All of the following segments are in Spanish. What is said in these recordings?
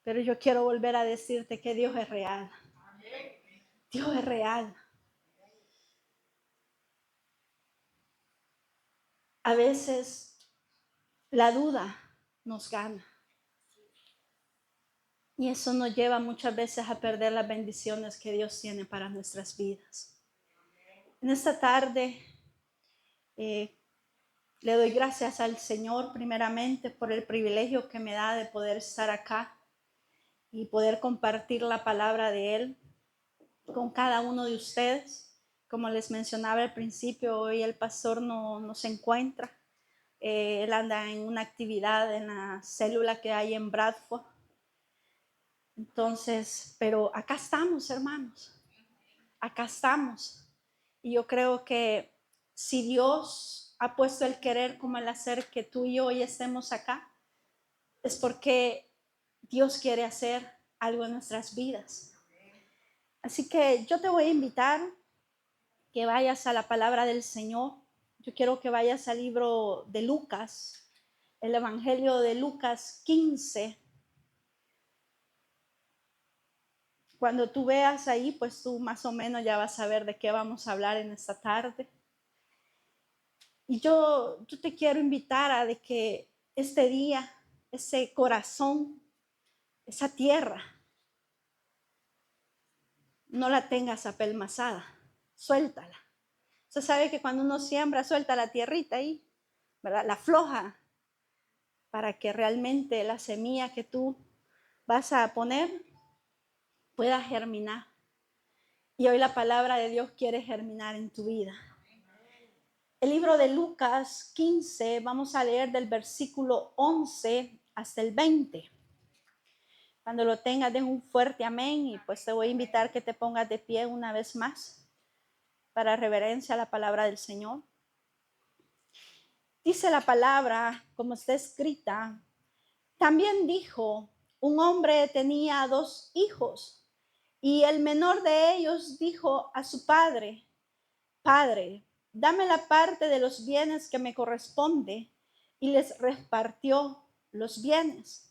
Pero yo quiero volver a decirte que Dios es real. Dios es real. A veces la duda nos gana. Y eso nos lleva muchas veces a perder las bendiciones que Dios tiene para nuestras vidas. En esta tarde le doy gracias al Señor primeramente por el privilegio que me da de poder estar acá y poder compartir la palabra de Él con cada uno de ustedes. Como les mencionaba al principio, hoy el pastor no se encuentra. Él anda en una actividad en la célula que hay en Bradford. Entonces, pero acá estamos, hermanos. Acá estamos. Y yo creo que si Dios ha puesto el querer como el hacer que tú y yo hoy estemos acá, es porque Dios quiere hacer algo en nuestras vidas. Así que yo te voy a invitar que vayas a la palabra del Señor. Yo quiero que vayas al libro de Lucas, el Evangelio de Lucas 15. Cuando tú veas ahí, pues tú más o menos ya vas a ver de qué vamos a hablar en esta tarde. Y yo te quiero invitar a de que este día, ese corazón, esa tierra, no la tengas apelmazada, suéltala. Usted sabe que cuando uno siembra, suelta la tierrita ahí, ¿verdad? La afloja para que realmente la semilla que tú vas a poner pueda germinar. Y hoy la palabra de Dios quiere germinar en tu vida. El libro de Lucas 15, vamos a leer del versículo 11 hasta el 20. Cuando lo tengas, den un fuerte amén y pues te voy a invitar que te pongas de pie una vez más para reverencia a la palabra del Señor. Dice la palabra, como está escrita, también dijo, un hombre tenía 2 hijos y el menor de ellos dijo a su padre, Padre, dame la parte de los bienes que me corresponde, y les repartió los bienes.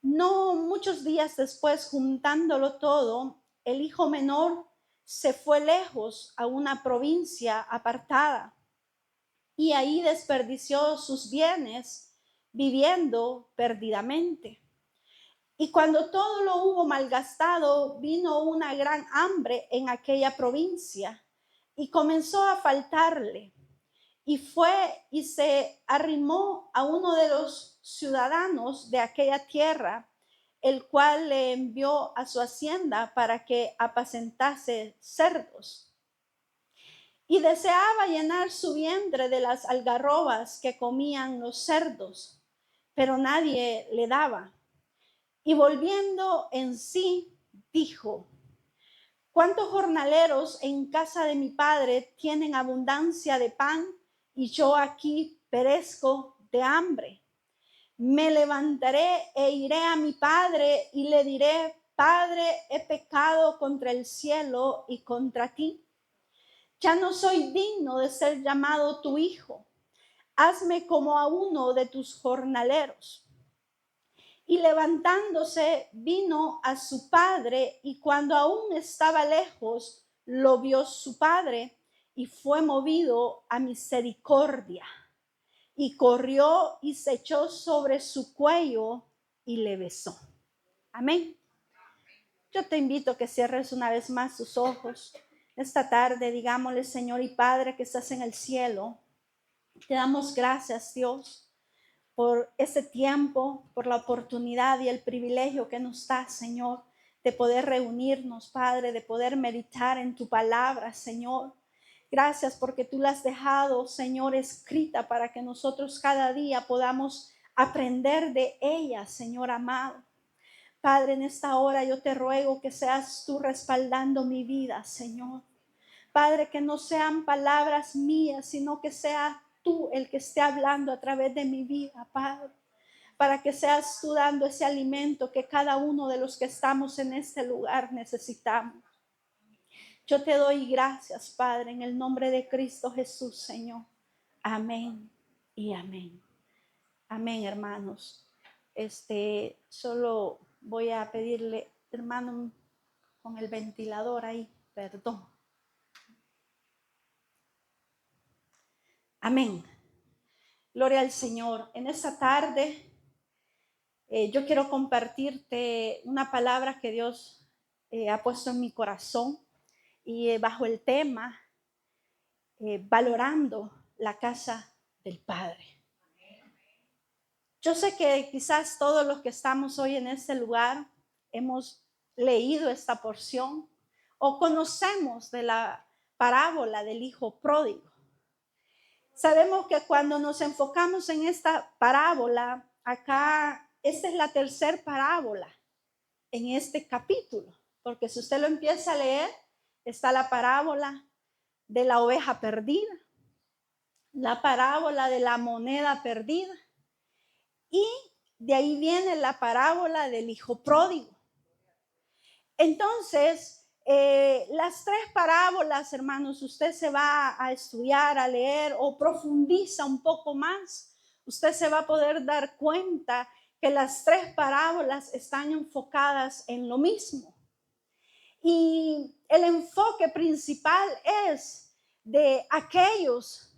No muchos días después, juntándolo todo, el hijo menor se fue lejos a una provincia apartada y ahí desperdició sus bienes viviendo perdidamente. Y cuando todo lo hubo malgastado, vino una gran hambre en aquella provincia y comenzó a faltarle. Y fue y se arrimó a uno de los ciudadanos de aquella tierra, el cual le envió a su hacienda para que apacentase cerdos. Y deseaba llenar su vientre de las algarrobas que comían los cerdos, pero nadie le daba. Y volviendo en sí, dijo, ¿cuántos jornaleros en casa de mi padre tienen abundancia de pan y yo aquí perezco de hambre? Me levantaré e iré a mi padre y le diré, Padre, he pecado contra el cielo y contra ti. Ya no soy digno de ser llamado tu hijo. Hazme como a uno de tus jornaleros. Y levantándose vino a su padre, y cuando aún estaba lejos, lo vio su padre y fue movido a misericordia. Y corrió y se echó sobre su cuello y le besó. Amén. Yo te invito a que cierres una vez más tus ojos. Esta tarde, digámosle, Señor y Padre que estás en el cielo, te damos gracias, Dios, por ese tiempo, por la oportunidad y el privilegio que nos da, Señor, de poder reunirnos, Padre, de poder meditar en tu palabra, Señor. Gracias porque tú la has dejado, Señor, escrita para que nosotros cada día podamos aprender de ella, Señor amado. Padre, en esta hora yo te ruego que seas tú respaldando mi vida, Señor. Padre, que no sean palabras mías, sino que sea tú el que esté hablando a través de mi vida, Padre, para que seas tú dando ese alimento que cada uno de los que estamos en este lugar necesitamos. Yo te doy gracias, Padre, en el nombre de Cristo Jesús, Señor. Amén y amén. Amén, hermanos. Solo Voy a pedirle, hermano, con el ventilador ahí, perdón. Amén. Gloria al Señor. En esta tarde yo quiero compartirte una palabra que Dios ha puesto en mi corazón y bajo el tema valorando la casa del Padre. Yo sé que quizás todos los que estamos hoy en este lugar hemos leído esta porción o conocemos de la parábola del hijo pródigo. Sabemos que cuando nos enfocamos en esta parábola, acá, esta es la tercera parábola en este capítulo, porque si usted lo empieza a leer, está la parábola de la oveja perdida, la parábola de la moneda perdida, y de ahí viene la parábola del hijo pródigo. Entonces, las tres parábolas, hermanos, usted se va a estudiar, a leer o profundiza un poco más, usted se va a poder dar cuenta que las tres parábolas están enfocadas en lo mismo. Y el enfoque principal es de aquellos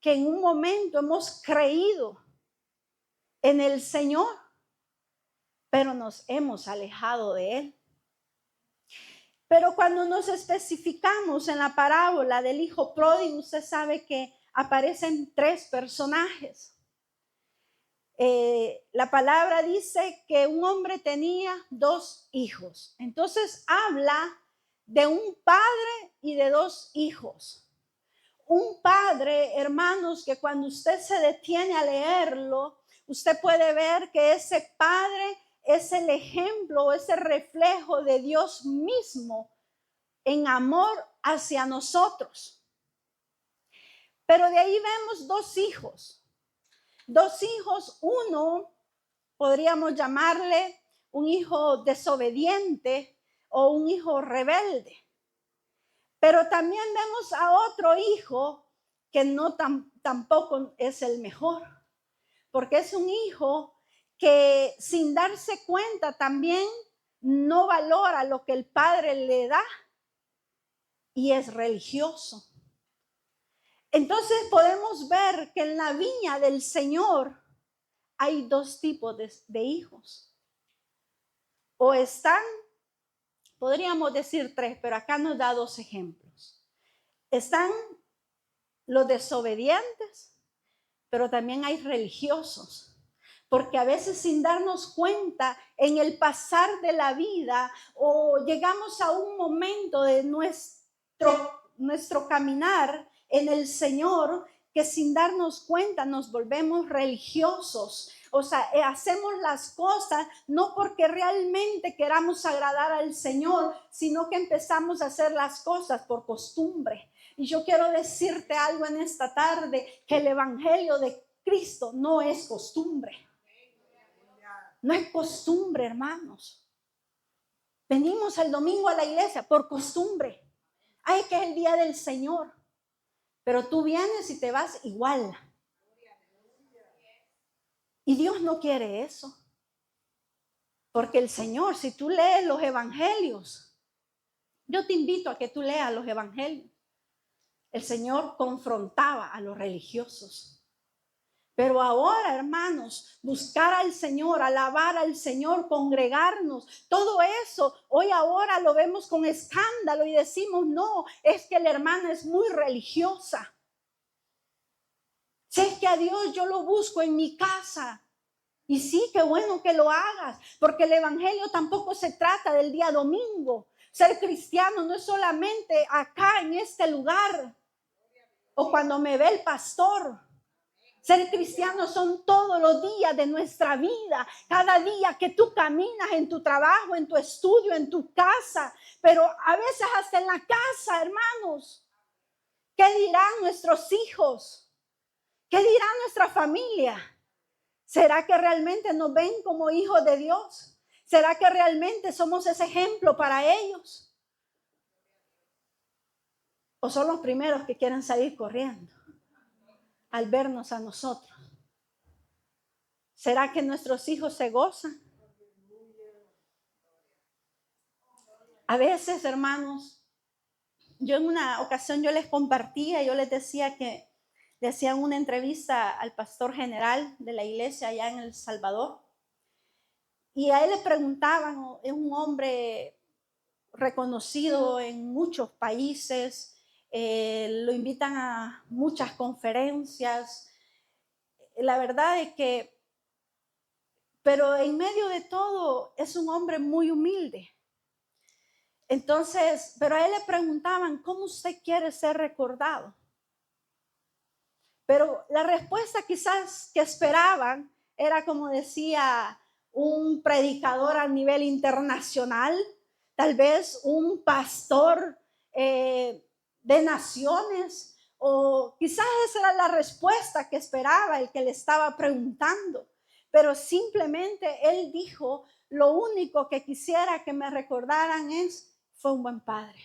que en un momento hemos creído en el Señor, pero nos hemos alejado de Él. Pero cuando nos especificamos en la parábola del hijo pródigo, usted sabe que aparecen tres personajes. La palabra dice que un hombre tenía dos hijos. Entonces habla de un padre y de dos hijos. Un padre, hermanos, que cuando usted se detiene a leerlo, usted puede ver que ese padre es el ejemplo, es el reflejo de Dios mismo en amor hacia nosotros. Pero de ahí vemos dos hijos. Dos hijos, uno podríamos llamarle un hijo desobediente o un hijo rebelde. Pero también vemos a otro hijo que tampoco es el mejor, porque es un hijo que sin darse cuenta también no valora lo que el padre le da y es religioso. Entonces podemos ver que en la viña del Señor hay dos tipos de hijos. O están, podríamos decir tres, pero acá nos da dos ejemplos. Están los desobedientes, pero también hay religiosos. Porque a veces sin darnos cuenta en el pasar de la vida o llegamos a un momento de nuestro caminar en el Señor que sin darnos cuenta nos volvemos religiosos. O sea, hacemos las cosas no porque realmente queramos agradar al Señor, sino que empezamos a hacer las cosas por costumbre. Y yo quiero decirte algo en esta tarde, que el evangelio de Cristo no es costumbre. No es costumbre, hermanos. Venimos el domingo a la iglesia por costumbre. Ay, que es el día del Señor. Pero tú vienes y te vas igual. Y Dios no quiere eso. Porque el Señor, si tú lees los evangelios, yo te invito a que tú leas los evangelios. El Señor confrontaba a los religiosos. Pero ahora, hermanos, buscar al Señor, alabar al Señor, congregarnos, todo eso, hoy ahora lo vemos con escándalo y decimos, no, es que la hermana es muy religiosa. Si es que a Dios yo lo busco en mi casa. Y sí, qué bueno que lo hagas, porque el evangelio tampoco se trata del día domingo. Ser cristiano no es solamente acá en este lugar o cuando me ve el pastor. Ser cristiano son todos los días de nuestra vida, cada día que tú caminas en tu trabajo, en tu estudio, en tu casa, pero a veces hasta en la casa, hermanos. ¿Qué dirán nuestros hijos? ¿Qué dirá nuestra familia? ¿Será que realmente nos ven como hijos de Dios? ¿Será que realmente somos ese ejemplo para ellos? ¿O son los primeros que quieren salir corriendo al vernos a nosotros? ¿Será que nuestros hijos se gozan? A veces, hermanos, yo en una ocasión yo les compartía, yo les decía que le hacían una entrevista al pastor general de la iglesia allá en El Salvador, y a él le preguntaban, es un hombre reconocido en muchos países, lo invitan a muchas conferencias. La verdad es que, pero en medio de todo es un hombre muy humilde. Entonces, pero a él le preguntaban, ¿cómo usted quiere ser recordado? Pero la respuesta quizás que esperaban era, como decía, un predicador a nivel internacional, tal vez un pastor de naciones, o quizás esa era la respuesta que esperaba el que le estaba preguntando. Pero simplemente él dijo, lo único que quisiera que me recordaran fue un buen padre.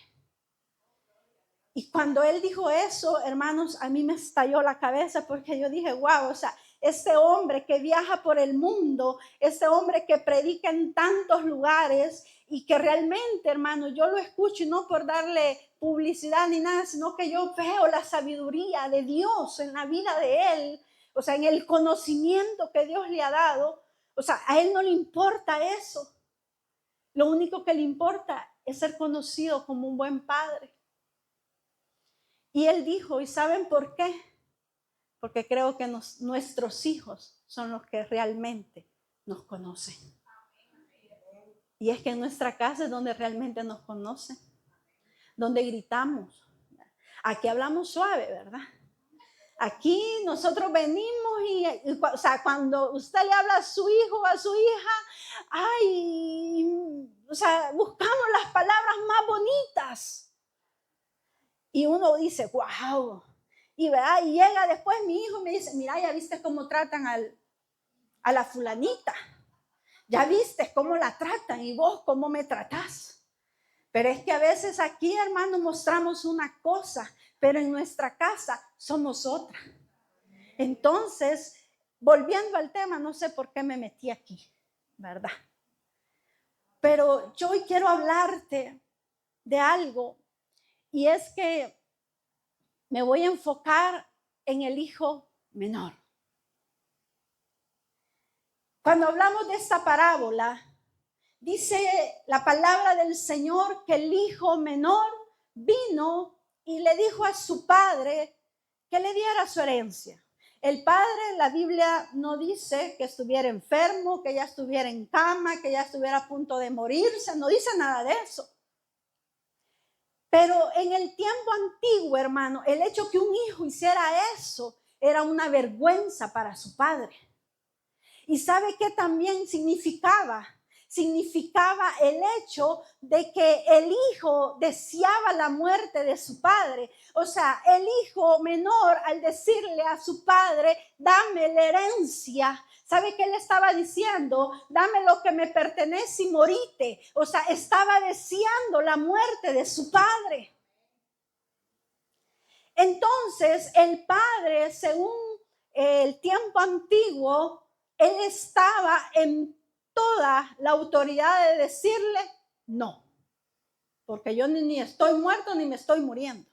Y cuando él dijo eso, hermanos, a mí me estalló la cabeza porque yo dije, wow, o sea, este hombre que viaja por el mundo, este hombre que predica en tantos lugares y que realmente, hermano, yo lo escucho y no por darle publicidad ni nada, sino que yo veo la sabiduría de Dios en la vida de él, o sea, en el conocimiento que Dios le ha dado. O sea, a él no le importa eso. Lo único que le importa es ser conocido como un buen padre. Y él dijo, ¿y saben por qué? Porque creo que nuestros hijos son los que realmente nos conocen. Y es que en nuestra casa es donde realmente nos conocen, donde gritamos. Aquí hablamos suave, ¿verdad? Aquí nosotros venimos o sea, cuando usted le habla a su hijo o a su hija, o sea, buscamos las palabras más bonitas. Y uno dice, wow. Y llega después mi hijo y me dice, mira, ya viste cómo tratan a la fulanita. Ya viste cómo la tratan y vos cómo me tratás. Pero es que a veces aquí, hermano, mostramos una cosa, pero en nuestra casa somos otra. Entonces, volviendo al tema, no sé por qué me metí aquí, ¿verdad? Pero yo hoy quiero hablarte de algo, y es que me voy a enfocar en el hijo menor. Cuando hablamos de esta parábola, dice la palabra del Señor que el hijo menor vino y le dijo a su padre que le diera su herencia. El padre, la Biblia no dice que estuviera enfermo, que ya estuviera en cama, que ya estuviera a punto de morirse, no dice nada de eso. Pero en el tiempo antiguo, hermano, el hecho que un hijo hiciera eso era una vergüenza para su padre. ¿Y sabe qué también significaba? Significaba el hecho de que el hijo deseaba la muerte de su padre. O sea, el hijo menor, al decirle a su padre, dame la herencia, ¿sabe qué le estaba diciendo? Dame lo que me pertenece y morite. O sea, estaba deseando la muerte de su padre. Entonces, el padre, según el tiempo antiguo, él estaba en toda la autoridad de decirle no, porque yo ni estoy muerto ni me estoy muriendo.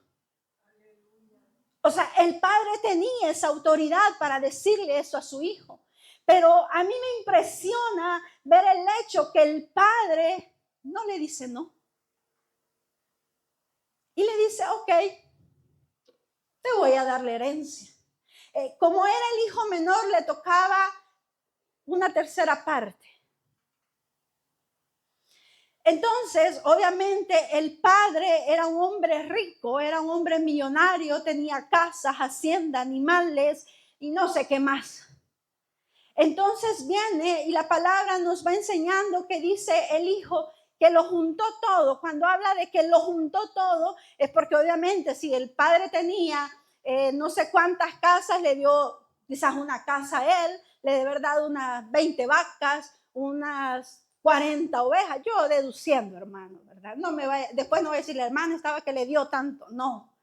O sea, el padre tenía esa autoridad para decirle eso a su hijo. Pero a mí me impresiona ver el hecho que el padre no le dice no. Y le dice, ok, te voy a dar la herencia. Como era el hijo menor, le tocaba una tercera parte. Entonces, obviamente, el padre era un hombre rico, era un hombre millonario, tenía casas, hacienda, animales y no sé qué más. Entonces viene y la palabra nos va enseñando que dice el hijo que lo juntó todo. Cuando habla de que lo juntó todo, es porque obviamente si el padre tenía no sé cuántas casas, le dio quizás una casa a él, le debe haber dado unas 20 vacas, unas 40 ovejas, yo deduciendo, hermano, ¿verdad? Después no voy a decirle, hermano, estaba que le dio tanto, no.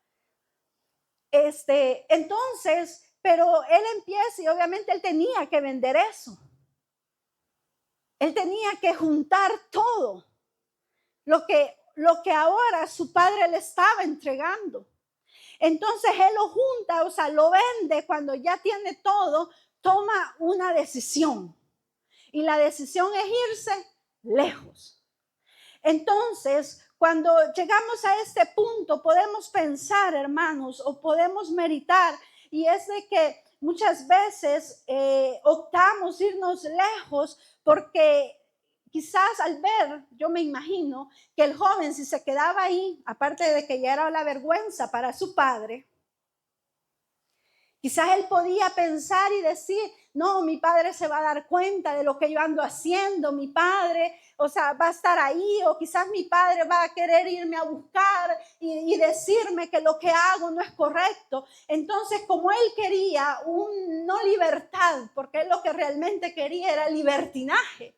Entonces, pero él empieza y obviamente él tenía que vender eso. Él tenía que juntar todo lo que lo que ahora su padre le estaba entregando. Entonces él lo junta, o sea, lo vende. Cuando ya tiene todo, toma una decisión. Y la decisión es irse lejos. Entonces, cuando llegamos a este punto, podemos pensar, hermanos, o podemos meditar, y es de que muchas veces optamos irnos lejos porque quizás al ver, yo me imagino que el joven, si se quedaba ahí, aparte de que ya era la vergüenza para su padre, quizás él podía pensar y decir, no, mi padre se va a dar cuenta de lo que yo ando haciendo, mi padre, o sea, va a estar ahí, o quizás mi padre va a querer irme a buscar y decirme que lo que hago no es correcto. Entonces, como él quería no libertad, porque él lo que realmente quería era libertinaje.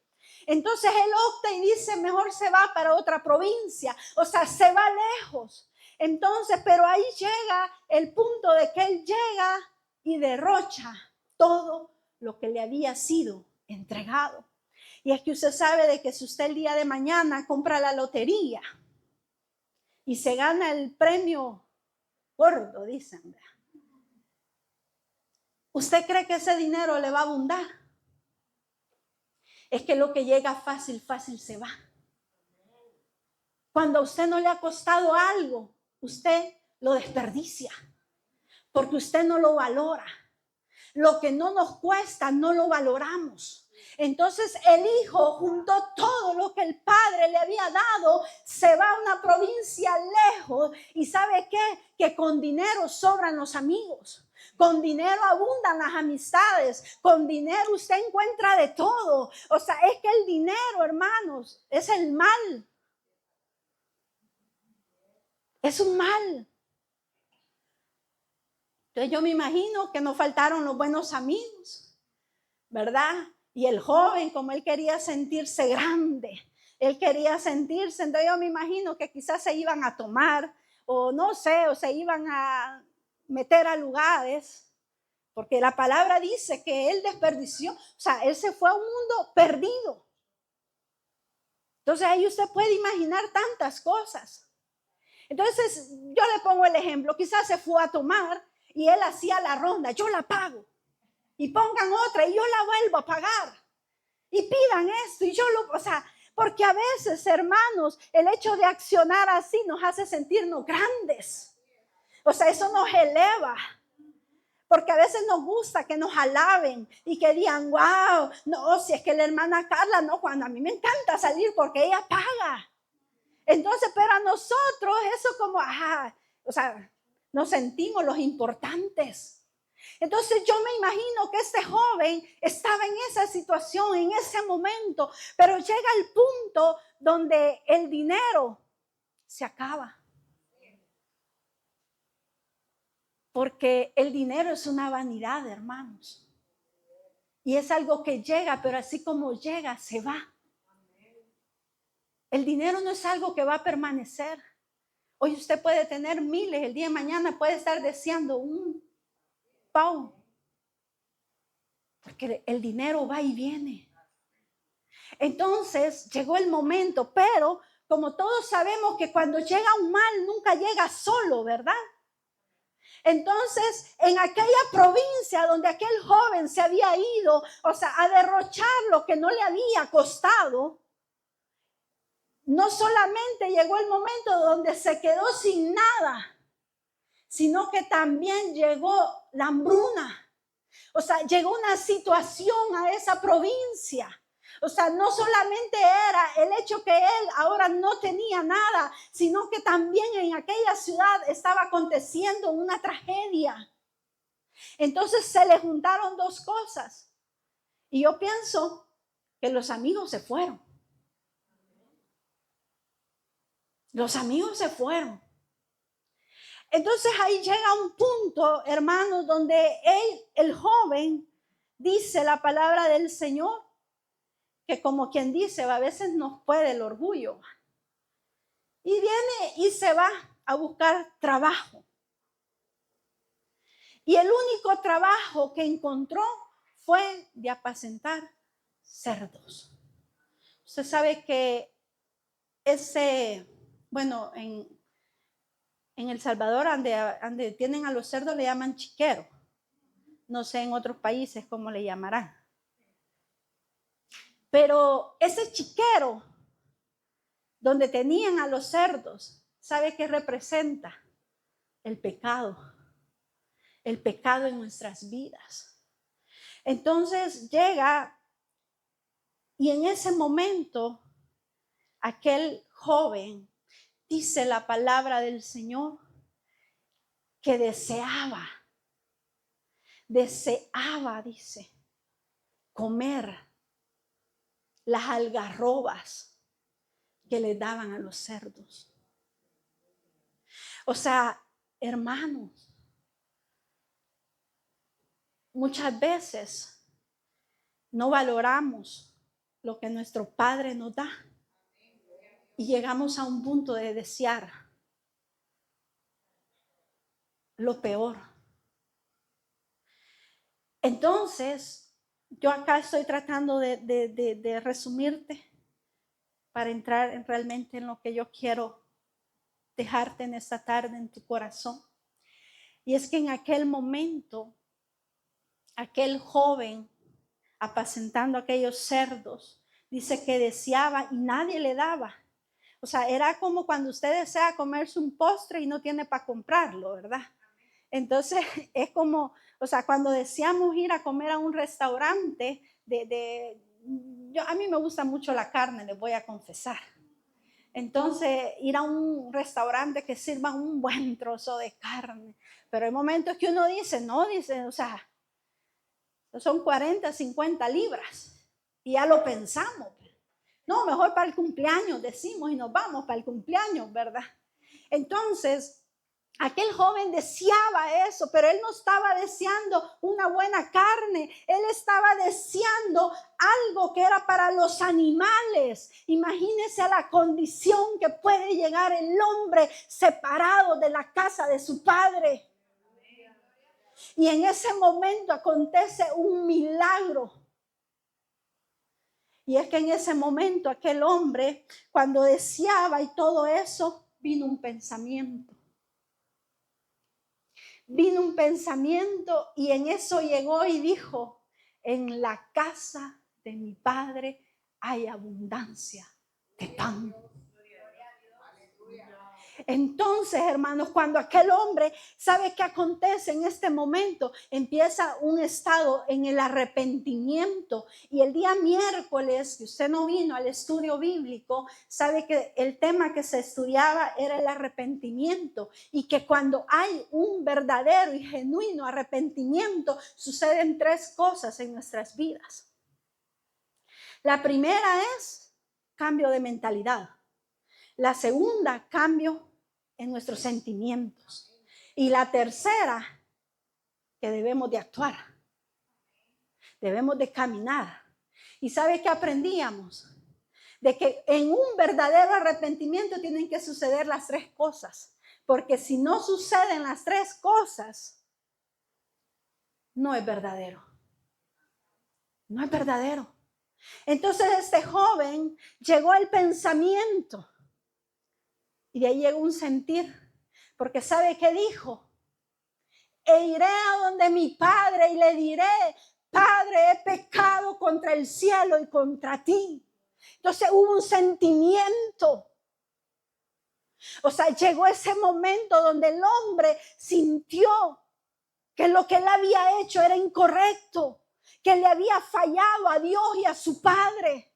Entonces él opta y dice, mejor se va para otra provincia, o sea, se va lejos. Entonces, pero ahí llega el punto de que él llega y derrocha todo lo que le había sido entregado. Y es que usted sabe de que si usted el día de mañana compra la lotería y se gana el premio gordo, dicen, ¿usted cree que ese dinero le va a abundar? Es que lo que llega fácil, fácil se va. Cuando a usted no le ha costado algo, usted lo desperdicia, porque usted no lo valora. Lo que no nos cuesta, no lo valoramos. Entonces el hijo juntó todo lo que el padre le había dado, se va a una provincia lejos y ¿sabe qué? Que con dinero sobran los amigos. Con dinero abundan las amistades. Con dinero usted encuentra de todo. O sea, es que el dinero, hermanos, es el mal. Es un mal. Entonces yo me imagino que no faltaron los buenos amigos, ¿verdad? Y el joven, como él quería sentirse grande, él quería sentirse, entonces yo me imagino que quizás se iban a tomar, o no sé, o se iban a meter a lugares, porque la palabra dice que él desperdició, o sea, él se fue a un mundo perdido. Entonces ahí usted puede imaginar tantas cosas. Entonces yo le pongo el ejemplo, quizás se fue a tomar y él hacía la ronda, yo la pago. Y pongan otra y yo la vuelvo a pagar. Y pidan esto y yo o sea, porque a veces, hermanos, el hecho de accionar así nos hace sentirnos grandes. O sea, eso nos eleva. Porque a veces nos gusta que nos alaben y que digan, wow, no, si es que la hermana Carla, no, cuando a mí me encanta salir porque ella paga. Entonces, pero a nosotros eso como, o sea, nos sentimos los importantes. Entonces yo me imagino que este joven estaba en esa situación, en ese momento, pero llega el punto donde el dinero se acaba. Porque el dinero es una vanidad, hermanos. Y es algo que llega, pero así como llega, se va. El dinero no es algo que va a permanecer. Hoy usted puede tener miles, el día de mañana puede estar deseando un pau. Porque el dinero va y viene. Entonces llegó el momento, pero como todos sabemos que cuando llega un mal nunca llega solo, ¿verdad? Entonces en aquella provincia donde aquel joven se había ido, o sea, a derrochar lo que no le había costado, no solamente llegó el momento donde se quedó sin nada, sino que también llegó la hambruna. O sea, llegó una situación a esa provincia. O sea, no solamente era el hecho que él ahora no tenía nada, sino que también en aquella ciudad estaba aconteciendo una tragedia. Entonces se le juntaron dos cosas. Y yo pienso que los amigos se fueron. Los amigos se fueron. Entonces ahí llega un punto, hermanos, donde el joven, dice la palabra del Señor, que como quien dice, a veces nos puede el orgullo. Y viene y se va a buscar trabajo. Y el único trabajo que encontró fue de apacentar cerdos. Usted sabe que ese bueno, en El Salvador, donde tienen a los cerdos, le llaman chiquero. No sé en otros países cómo le llamarán. Pero ese chiquero, donde tenían a los cerdos, ¿sabe qué representa? El pecado en nuestras vidas. Entonces llega y en ese momento aquel joven, dice la palabra del Señor, que deseaba, dice, comer las algarrobas que le daban a los cerdos. O sea, hermanos, muchas veces no valoramos lo que nuestro Padre nos da y llegamos a un punto de desear lo peor. Entonces, yo acá estoy tratando de resumirte para entrar realmente en lo que yo quiero dejarte en esta tarde en tu corazón. Y es que en aquel momento, aquel joven apacentando aquellos cerdos, dice que deseaba y nadie le daba. O sea, era como cuando usted desea comerse un postre y no tiene para comprarlo, ¿verdad? Entonces es como, o sea, cuando deseamos ir a comer a un restaurante a mí me gusta mucho la carne, les voy a confesar. Entonces, ir a un restaurante que sirva un buen trozo de carne. Pero hay momentos que uno dice, o sea, son 40, 50 libras. Y ya lo pensamos. No, mejor para el cumpleaños, decimos, y nos vamos para el cumpleaños, ¿verdad? Entonces, aquel joven deseaba eso, pero él no estaba deseando una buena carne. Él estaba deseando algo que era para los animales. Imagínese a la condición que puede llegar el hombre separado de la casa de su padre. Y en ese momento acontece un milagro. Y es que en ese momento aquel hombre, cuando deseaba y todo eso, vino un pensamiento. Vino un pensamiento y en eso llegó y dijo, en la casa de mi padre hay abundancia de pan. Entonces, hermanos, cuando aquel hombre sabe qué acontece en este momento, empieza un estado en el arrepentimiento. Y el día miércoles, que usted no vino al estudio bíblico, sabe que el tema que se estudiaba era el arrepentimiento. Y que cuando hay un verdadero y genuino arrepentimiento, suceden 3 cosas en nuestras vidas. La primera es cambio de mentalidad. La segunda, cambio en nuestros sentimientos. Y la tercera, que debemos de actuar. Debemos de caminar. ¿Y sabe qué aprendíamos? De que en un verdadero arrepentimiento tienen que suceder las 3 cosas. Porque si no suceden las 3 cosas, no es verdadero. No es verdadero. Entonces este joven llegó al pensamiento. Y de ahí llegó un sentir. Porque ¿sabe qué dijo? E iré a donde mi padre y le diré, Padre, he pecado contra el cielo y contra ti. Entonces hubo un sentimiento. O sea, llegó ese momento donde el hombre sintió que lo que él había hecho era incorrecto, que le había fallado a Dios y a su padre.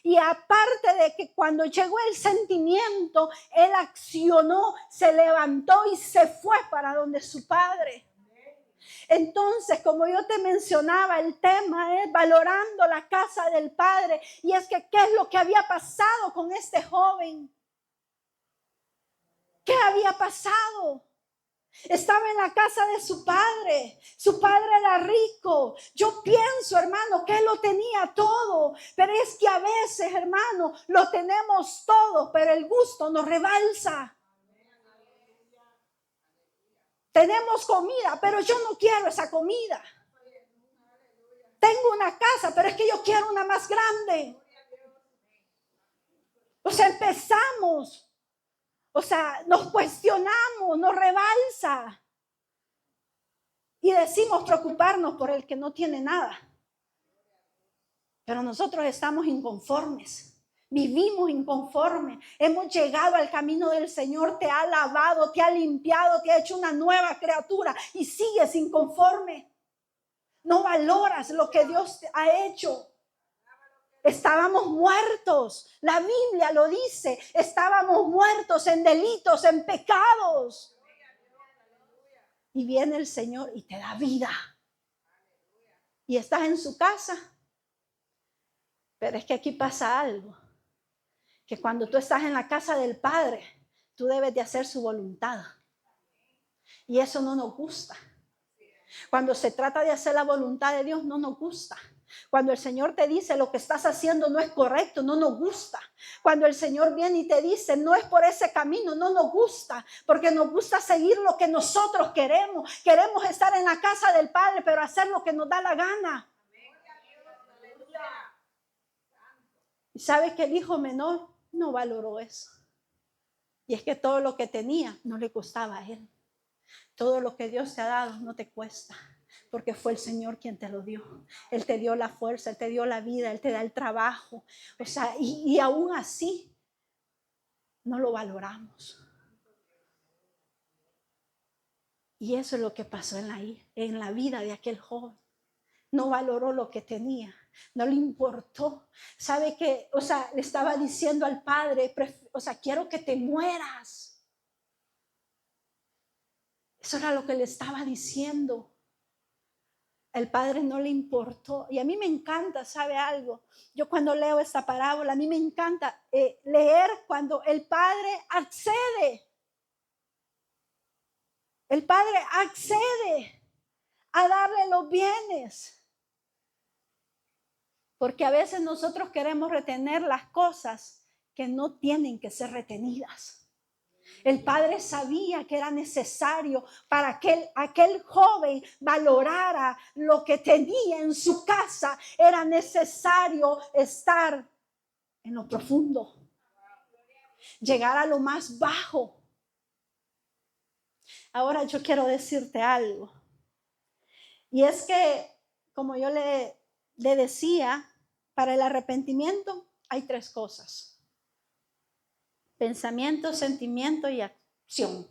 Y aparte de que cuando llegó el sentimiento, él accionó, se levantó y se fue para donde su padre. Entonces, como yo te mencionaba, el tema es valorando la casa del padre. Y es que, ¿qué es lo que había pasado con este joven? ¿Qué había pasado? Estaba en la casa de su padre. Su padre era rico. Yo pienso, hermano, que él lo tenía todo. Pero es que a veces, hermano, lo tenemos todo, pero el gusto nos rebalsa. Tenemos comida, pero yo no quiero esa comida. Tengo una casa, pero es que yo quiero una más grande. O sea, empezamos O sea, nos cuestionamos, nos rebalsa. Y decimos preocuparnos por el que no tiene nada. Pero nosotros estamos inconformes. Vivimos inconformes. Hemos llegado al camino del Señor. Te ha lavado, te ha limpiado, te ha hecho una nueva criatura. Y sigues inconforme. No valoras lo que Dios te ha hecho. Estábamos muertos. La Biblia lo dice. Estábamos muertos en delitos, en pecados. Y viene el Señor y te da vida. Y estás en su casa. Pero es que aquí pasa algo. Que cuando tú estás en la casa del Padre, tú debes de hacer su voluntad. Y eso no nos gusta. Cuando se trata de hacer la voluntad de Dios, no nos gusta. Cuando el Señor te dice lo que estás haciendo no es correcto, no nos gusta. Cuando el Señor viene y te dice no es por ese camino, no nos gusta. Porque nos gusta seguir lo que nosotros queremos. Queremos estar en la casa del Padre, pero hacer lo que nos da la gana. Y sabes que el hijo menor no valoró eso. Y es que todo lo que tenía no le costaba a él. Todo lo que Dios te ha dado no te cuesta. Porque fue el Señor quien te lo dio. Él te dio la fuerza, Él te dio la vida, Él te da el trabajo. O sea, y aún así no lo valoramos. Y eso es lo que pasó en la vida de aquel joven. No valoró lo que tenía. No le importó. ¿Sabe qué? O sea, le estaba diciendo al padre, o sea, quiero que te mueras. Eso era lo que le estaba diciendo. El padre no le importó. Y a mí me encanta, ¿sabe algo? Yo cuando leo esta parábola, a mí me encanta leer cuando el padre accede. El padre accede a darle los bienes. Porque a veces nosotros queremos retener las cosas que no tienen que ser retenidas. El padre sabía que era necesario para que aquel joven valorara lo que tenía en su casa. Era necesario estar en lo profundo, llegar a lo más bajo. Ahora yo quiero decirte algo. Y es que, como yo le decía, para el arrepentimiento hay 3 cosas. Pensamiento, sentimiento y acción.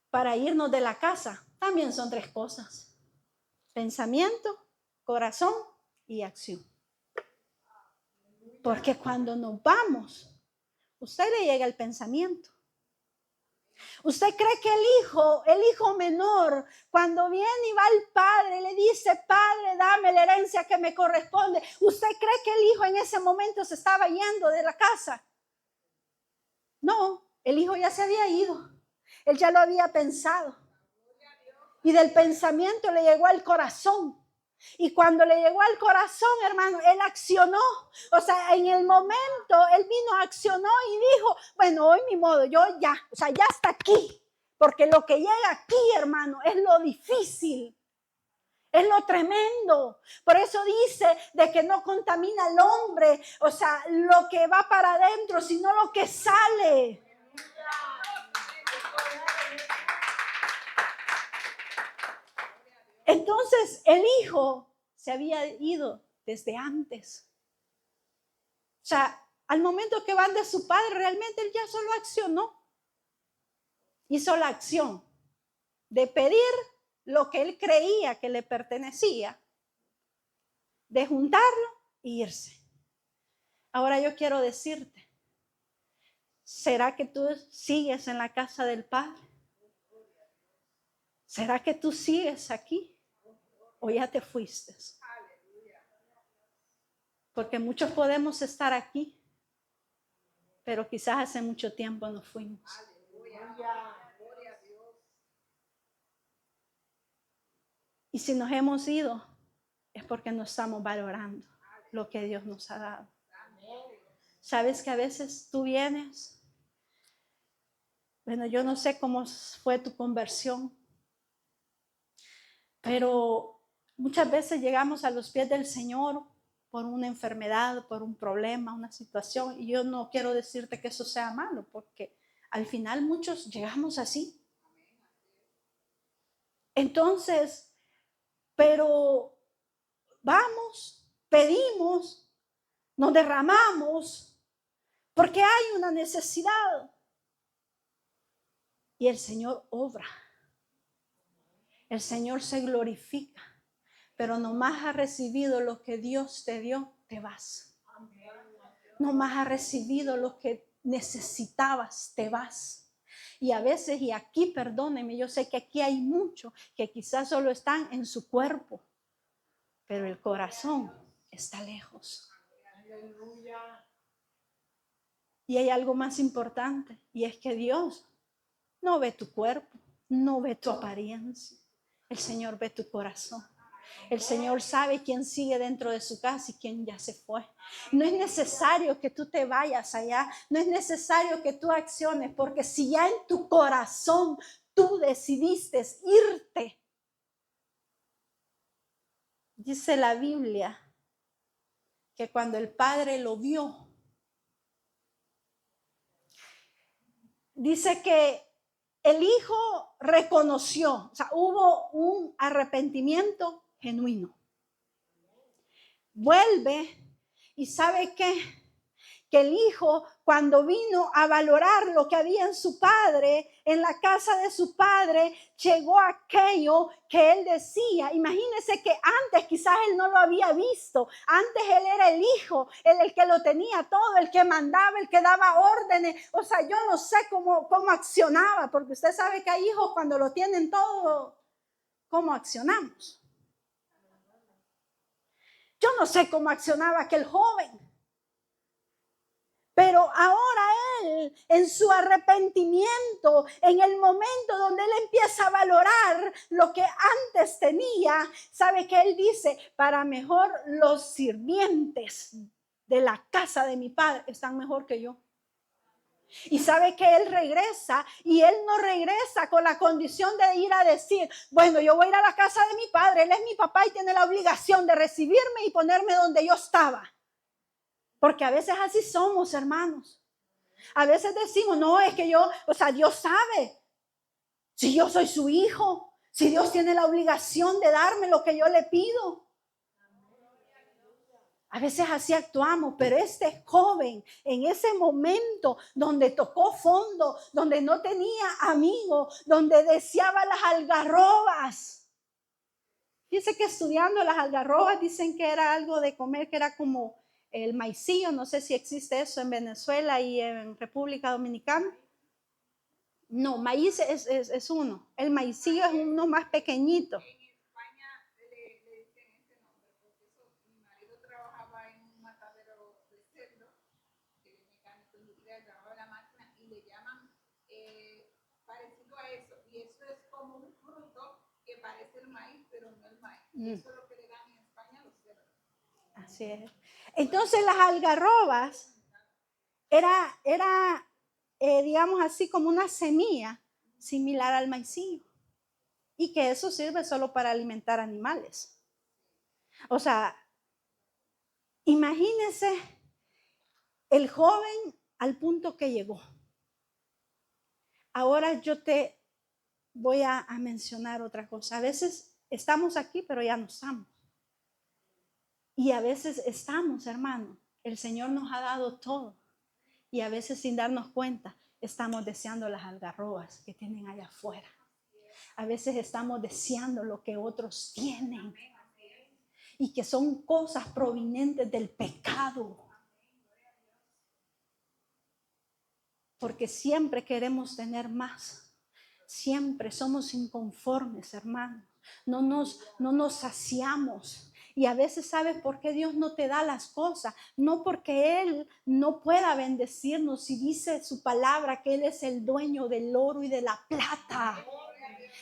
Para irnos de la casa también son 3 cosas. Pensamiento, corazón y acción. Porque cuando nos vamos, usted le llega el pensamiento. ¿Usted cree que el hijo menor, cuando viene y va al padre, le dice, padre, dame la herencia que me corresponde? ¿Usted cree que el hijo en ese momento se estaba yendo de la casa? No, el hijo ya se había ido. Él ya lo había pensado. Y del pensamiento le llegó al corazón. Y cuando le llegó al corazón, hermano, él accionó. O sea, en el momento, él vino, accionó y dijo, bueno, hoy ni modo, yo ya, o sea, ya está aquí. Porque lo que llega aquí, hermano, es lo difícil. Es lo tremendo. Por eso dice de que no contamina al hombre, o sea, lo que va para adentro, sino lo que sale. Entonces el hijo se había ido desde antes. O sea, al momento que van de su padre, realmente él ya solo accionó. Hizo la acción de pedir lo que él creía que le pertenecía, de juntarlo e irse. Ahora yo quiero decirte, ¿será que tú sigues en la casa del Padre? ¿Será que tú sigues aquí? ¿O ya te fuiste? Porque muchos podemos estar aquí, pero quizás hace mucho tiempo nos fuimos. Y si nos hemos ido, es porque no estamos valorando lo que Dios nos ha dado. Sabes que a veces tú vienes, bueno, yo no sé cómo fue tu conversión, pero muchas veces llegamos a los pies del Señor por una enfermedad, por un problema, una situación. Y yo no quiero decirte que eso sea malo, porque al final muchos llegamos así. Entonces, pero vamos, pedimos, nos derramamos, porque hay una necesidad. Y el Señor obra. El Señor se glorifica. Pero nomás has recibido lo que Dios te dio, te vas. Nomás has recibido lo que necesitabas, te vas. Y a veces, y aquí perdónenme, yo sé que aquí hay muchos que quizás solo están en su cuerpo, pero el corazón está lejos. Y hay algo más importante, y es que Dios no ve tu cuerpo, no ve tu apariencia. El Señor ve tu corazón. El Señor sabe quién sigue dentro de su casa y quién ya se fue. No es necesario que tú te vayas allá. No es necesario que tú acciones, porque si ya en tu corazón tú decidiste irte, dice la Biblia que cuando el Padre lo vio, dice que el Hijo reconoció, o sea, hubo un arrepentimiento genuino. Vuelve y ¿sabe qué? Que el Hijo, cuando vino a valorar lo que había en su padre, en la casa de su padre, llegó aquello que él decía. Imagínese que antes quizás él no lo había visto. Antes él era el hijo, él el que lo tenía todo, el que mandaba, el que daba órdenes. O sea, yo no sé cómo accionaba, porque usted sabe que hay hijos cuando lo tienen todo, ¿cómo accionamos? Yo no sé cómo accionaba aquel joven. Pero ahora él, en su arrepentimiento, en el momento donde él empieza a valorar lo que antes tenía, sabe que él dice, para mejor los sirvientes de la casa de mi padre están mejor que yo. Y sabe que él regresa, y él no regresa con la condición de ir a decir, bueno, yo voy a ir a la casa de mi padre, él es mi papá y tiene la obligación de recibirme y ponerme donde yo estaba. Porque a veces así somos, hermanos. A veces decimos, no, es que yo, o sea, Dios sabe. Si yo soy su hijo, si Dios tiene la obligación de darme lo que yo le pido. A veces así actuamos, pero este joven en ese momento donde tocó fondo, donde no tenía amigos, donde deseaba las algarrobas. Dice que estudiando las algarrobas dicen que era algo de comer, que era como el maicillo, no sé si existe eso en Venezuela y en República Dominicana. No, maíz es uno, el maicillo es uno más pequeñito. En España le dicen ese nombre, porque eso, mi marido trabajaba en un matadero de cerdo, que es mecánico industrial, trabajaba en la máquina y le llaman parecido a eso. Y eso es como un fruto que parece el maíz, pero no el maíz. Y eso es lo que le dan en España a los cerdos. Así es. Entonces las algarrobas era digamos así, como una semilla similar al maicillo. Y que eso sirve solo para alimentar animales. O sea, imagínense el joven al punto que llegó. Ahora yo te voy a mencionar otra cosa. A veces estamos aquí, pero ya no estamos. Y a veces estamos, hermano. El Señor nos ha dado todo. Y a veces sin darnos cuenta, estamos deseando las algarrobas que tienen allá afuera. A veces estamos deseando lo que otros tienen. Y que son cosas provenientes del pecado. Porque siempre queremos tener más. Siempre somos inconformes, hermanos. No nos saciamos. Y a veces, ¿sabes por qué Dios no te da las cosas? No porque Él no pueda bendecirnos. Si dice su palabra que Él es el dueño del oro y de la plata.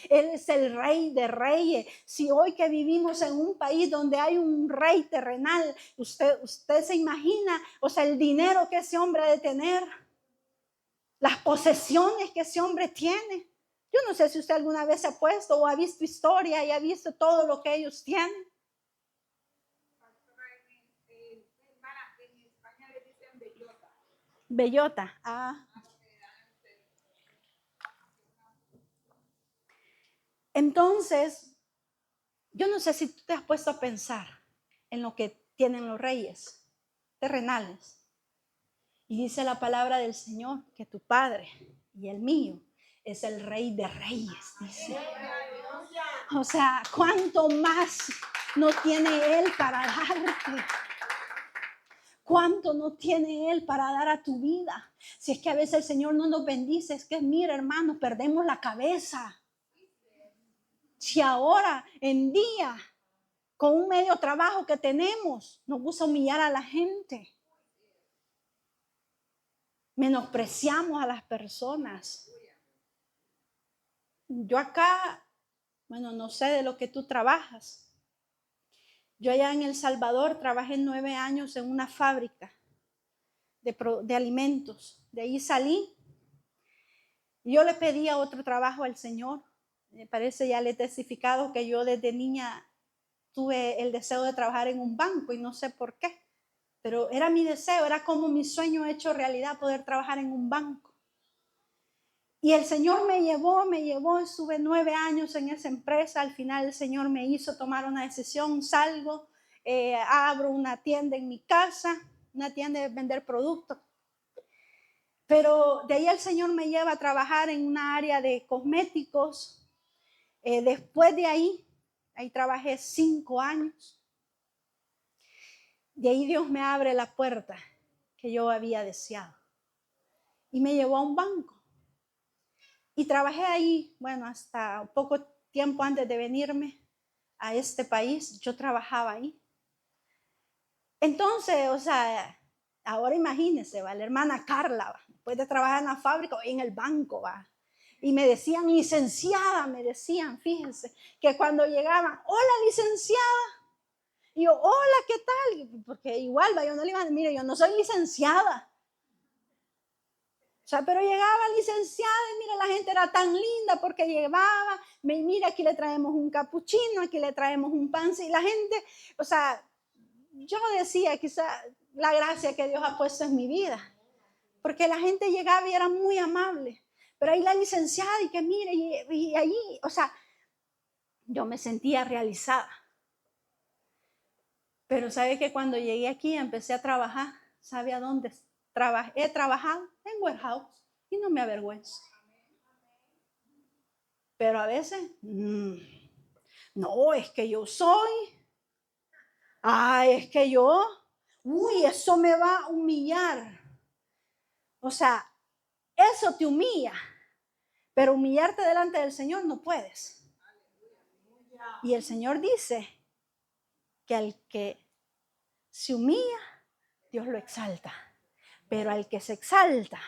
Él es el rey de reyes. Si hoy que vivimos en un país donde hay un rey terrenal, usted se imagina, o sea, el dinero que ese hombre ha de tener, las posesiones que ese hombre tiene. Yo no sé si usted alguna vez se ha puesto o ha visto historia y ha visto todo lo que ellos tienen. Bellota. Entonces, yo no sé si tú te has puesto a pensar en lo que tienen los reyes terrenales. Y dice la palabra del Señor que tu Padre y el mío es el Rey de Reyes, dice. O sea, ¿cuánto más no tiene Él para darte? ¿Cuánto no tiene Él para dar a tu vida? Si es que a veces el Señor no nos bendice, es que mira, hermano, perdemos la cabeza. Si ahora en día, con un medio trabajo que tenemos, nos gusta humillar a la gente. Menospreciamos a las personas. Yo acá, bueno, no sé de lo que tú trabajas. Yo allá en El Salvador trabajé 9 años en una fábrica de alimentos. De ahí salí. Yo le pedía otro trabajo al Señor. Me parece, ya le he testificado que yo desde niña tuve el deseo de trabajar en un banco y no sé por qué. Pero era mi deseo, era como mi sueño hecho realidad, poder trabajar en un banco. Y el Señor me llevó, estuve 9 años en esa empresa. Al final el Señor me hizo tomar una decisión, salgo, abro una tienda en mi casa, una tienda de vender productos. Pero de ahí el Señor me lleva a trabajar en una área de cosméticos. Después de ahí trabajé 5 años. De ahí Dios me abre la puerta que yo había deseado. Y me llevó a un banco. Y trabajé ahí, bueno, hasta poco tiempo antes de venirme a este país, yo trabajaba ahí. Entonces, o sea, ahora imagínense, ¿va? La hermana Carla, ¿va? Después de trabajar en la fábrica o en el banco, ¿va? Y me decían, licenciada, me decían, fíjense, que cuando llegaban, hola, licenciada. Y yo, hola, ¿qué tal? Porque igual, ¿va? Yo no le iba a decir, mire, yo no soy licenciada. O sea, pero llegaba licenciada y mira, la gente era tan linda porque llevaba, mira, aquí le traemos un capuchino, aquí le traemos un pan. Y la gente, o sea, yo decía quizá la gracia que Dios ha puesto en mi vida. Porque la gente llegaba y era muy amable. Pero ahí la licenciada y que mire, y allí, o sea, yo me sentía realizada. Pero sabe que cuando llegué aquí empecé a trabajar, ¿sabe a dónde he trabajado? En warehouse y no me avergüenzo. Pero a veces, no, es que yo soy. Es que yo, eso me va a humillar. O sea, eso te humilla. Pero humillarte delante del Señor no puedes. Y el Señor dice que al que se humilla, Dios lo exalta. Pero al que se exalta,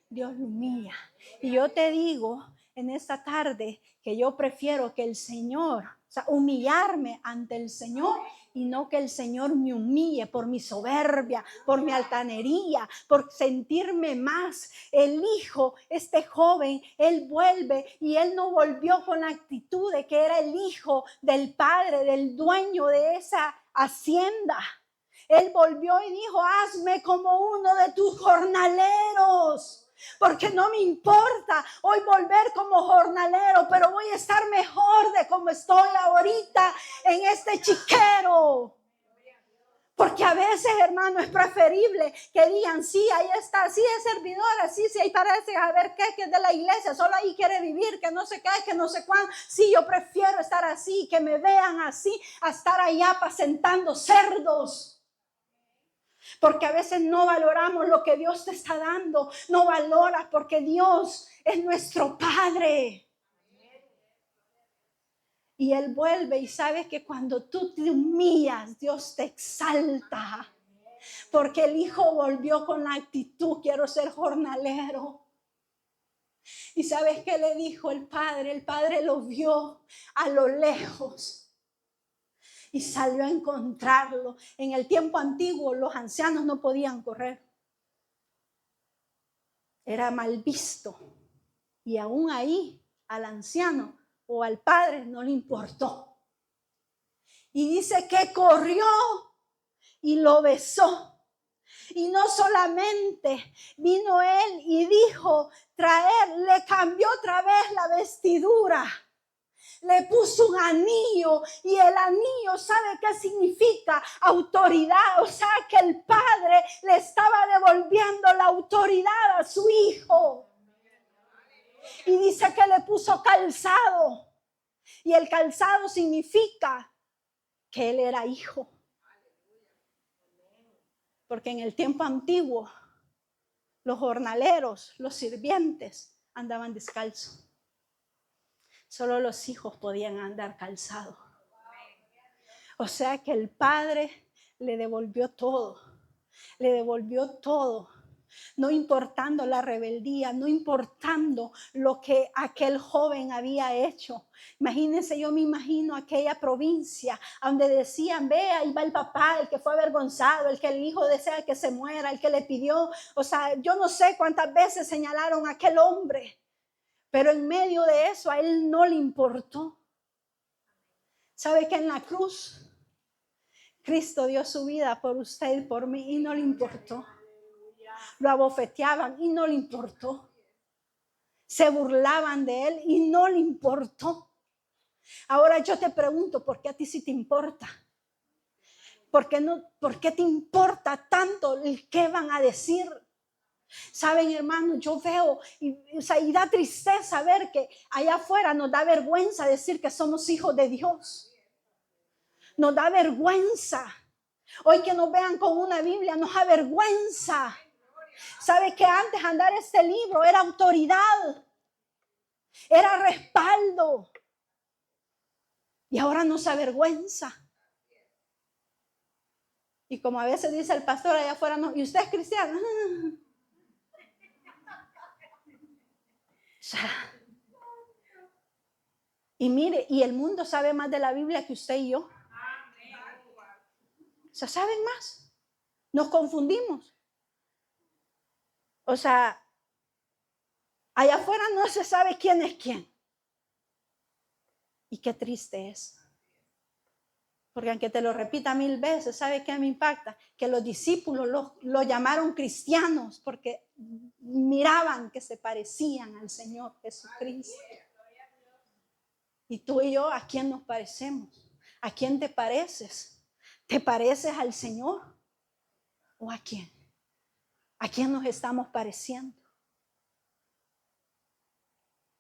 Dios lo humilla. Y yo te digo en esta tarde que yo prefiero que el Señor, o sea, humillarme ante el Señor y no que el Señor me humille por mi soberbia, por mi altanería, por sentirme más. El hijo, este joven, él vuelve y él no volvió con la actitud de que era el hijo del padre, del dueño de esa hacienda. Él volvió y dijo, hazme como uno de tus jornaleros. Porque no me importa hoy volver como jornalero, pero voy a estar mejor de como estoy ahorita en este chiquero. Porque a veces, hermano, es preferible que digan, sí, ahí está, sí es servidora, sí, ahí parece, a ver qué, que es de la iglesia, solo ahí quiere vivir, que no sé qué, que no sé cuándo. Sí, yo prefiero estar así, que me vean así, a estar allá apacentando cerdos. Porque a veces no valoramos lo que Dios te está dando. No valoras porque Dios es nuestro Padre. Y Él vuelve y sabes que cuando tú te humillas, Dios te exalta. Porque el hijo volvió con la actitud, quiero ser jornalero. Y sabes qué le dijo el padre. El padre lo vio a lo lejos. Y salió a encontrarlo. En el tiempo antiguo los ancianos no podían correr. Era mal visto. Y aún ahí al anciano o al padre no le importó. Y dice que corrió y lo besó. Y no solamente vino él y dijo, le cambió otra vez la vestidura. Le puso un anillo y el anillo, ¿sabe qué significa? Autoridad. O sea que el padre le estaba devolviendo la autoridad a su hijo. Y dice que le puso calzado. Y el calzado significa que él era hijo. Porque en el tiempo antiguo, los jornaleros, los sirvientes andaban descalzos. Solo los hijos podían andar calzados. O sea que el padre le devolvió todo. Le devolvió todo. No importando la rebeldía, no importando lo que aquel joven había hecho. Imagínense, yo me imagino aquella provincia donde decían, ve, ahí va el papá, el que fue avergonzado, el que el hijo desea que se muera, el que le pidió. O sea, yo no sé cuántas veces señalaron a aquel hombre, pero en medio de eso a él no le importó. ¿Sabe que en la cruz Cristo dio su vida por usted y por mí y no le importó? Lo abofeteaban y no le importó. Se burlaban de él y no le importó. Ahora yo te pregunto, ¿por qué a ti sí te importa? ¿Por qué te importa tanto el qué van a decir? Saben, hermanos, yo veo y da tristeza ver que allá afuera nos da vergüenza decir que somos hijos de Dios. Nos da vergüenza. Hoy que nos vean con una Biblia nos avergüenza. ¿Sabe que antes andar este libro era autoridad? Era respaldo. Y ahora nos avergüenza. Y como a veces dice el pastor allá afuera, no, ¿y usted es cristiano? O sea, y mire, y el mundo sabe más de la Biblia que usted y yo. O sea, ¿saben más? Nos confundimos. O sea, allá afuera no se sabe quién es quién. Y qué triste es. Porque aunque te lo repita 1000 veces, ¿sabe qué me impacta? Que los discípulos lo llamaron cristianos porque miraban que se parecían al Señor Jesucristo. Y tú y yo, ¿a quién nos parecemos? ¿A quién te pareces? ¿Te pareces al Señor? ¿O a quién? ¿A quién nos estamos pareciendo?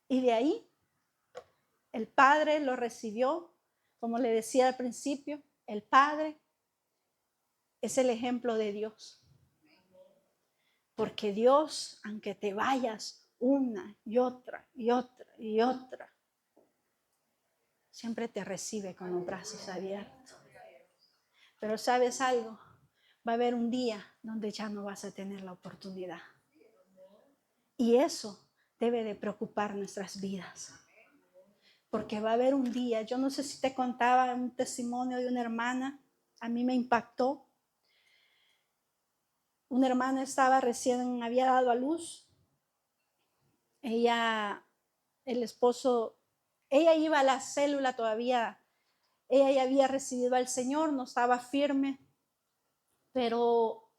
Y de ahí, el Padre lo recibió, como le decía al principio, el Padre es el ejemplo de Dios. Porque Dios, aunque te vayas una y otra y otra y otra, siempre te recibe con los brazos abiertos. Pero ¿sabes algo? Va a haber un día donde ya no vas a tener la oportunidad. Y eso debe de preocupar nuestras vidas. Porque va a haber un día, yo no sé si te contaba un testimonio de una hermana, a mí me impactó. Una hermana había dado a luz. El esposo, ella iba a la célula todavía, ella ya había recibido al Señor, no estaba firme, pero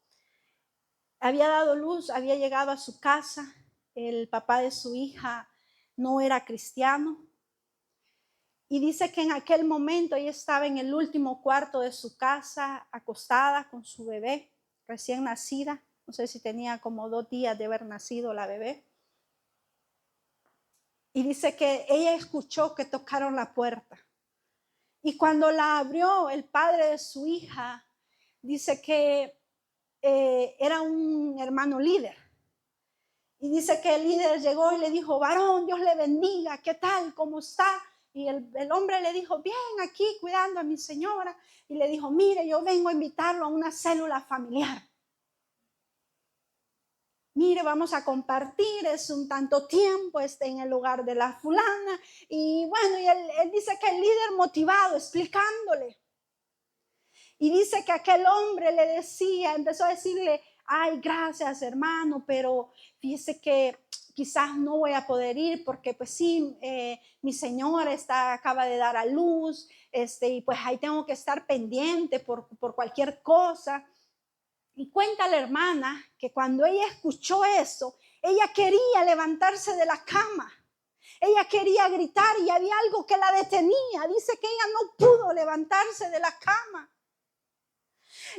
había dado luz, había llegado a su casa, el papá de su hija no era cristiano, y dice que en aquel momento ella estaba en el último cuarto de su casa, acostada con su bebé recién nacida, no sé si tenía como 2 días de haber nacido la bebé. Y dice que ella escuchó que tocaron la puerta. Y cuando la abrió el padre de su hija, dice que era un hermano líder. Y dice que el líder llegó y le dijo, varón, Dios le bendiga, ¿qué tal? ¿Cómo está? Y el hombre le dijo, bien, aquí cuidando a mi señora. Y le dijo, mire, yo vengo a invitarlo a una célula familiar. Mire, vamos a compartir, es un tanto tiempo, en el lugar de la fulana. Y bueno, y él dice que el líder motivado, explicándole. Y dice que aquel hombre le decía, empezó a decirle, ay, gracias hermano, pero fíjese que quizás no voy a poder ir porque pues sí, mi señora acaba de dar a luz, y pues ahí tengo que estar pendiente por cualquier cosa. Y cuenta la hermana que cuando ella escuchó eso, ella quería levantarse de la cama. Ella quería gritar y había algo que la detenía. Dice que ella no pudo levantarse de la cama.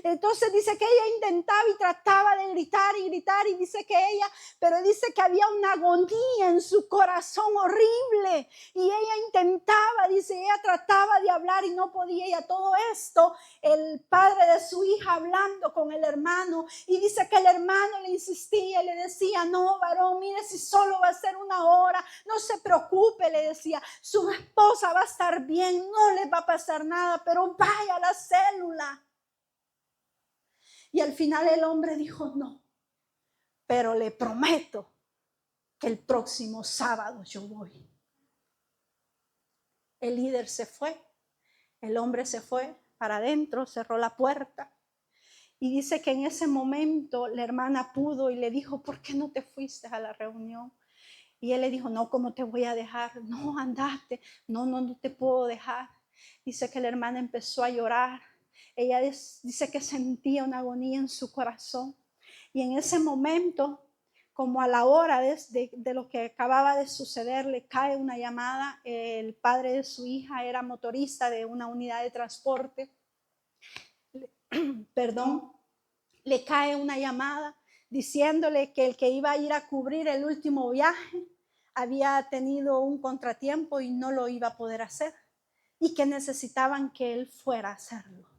Entonces dice que ella intentaba y trataba de gritar y gritar y dice que había una agonía en su corazón horrible y ella intentaba, dice, ella trataba de hablar y no podía, y a todo esto el padre de su hija hablando con el hermano y dice que el hermano le insistía y le decía, no varón, mire, si solo va a ser una hora, no se preocupe, le decía, su esposa va a estar bien, no le va a pasar nada, pero vaya a la célula. Y al final el hombre dijo, no, pero le prometo que el próximo sábado yo voy. El líder se fue, el hombre se fue para adentro, cerró la puerta. Y dice que en ese momento la hermana pudo y le dijo, ¿por qué no te fuiste a la reunión? Y él le dijo, no, ¿cómo te voy a dejar? No, andate, no te puedo dejar. Dice que la hermana empezó a llorar. Ella dice que sentía una agonía en su corazón. Y en ese momento, como a la hora de lo que acababa de suceder, le cae una llamada. El padre de su hija era motorista de una unidad de transporte. Le cae una llamada diciéndole que el que iba a ir a cubrir el último viaje había tenido un contratiempo y no lo iba a poder hacer y que necesitaban que él fuera a hacerlo.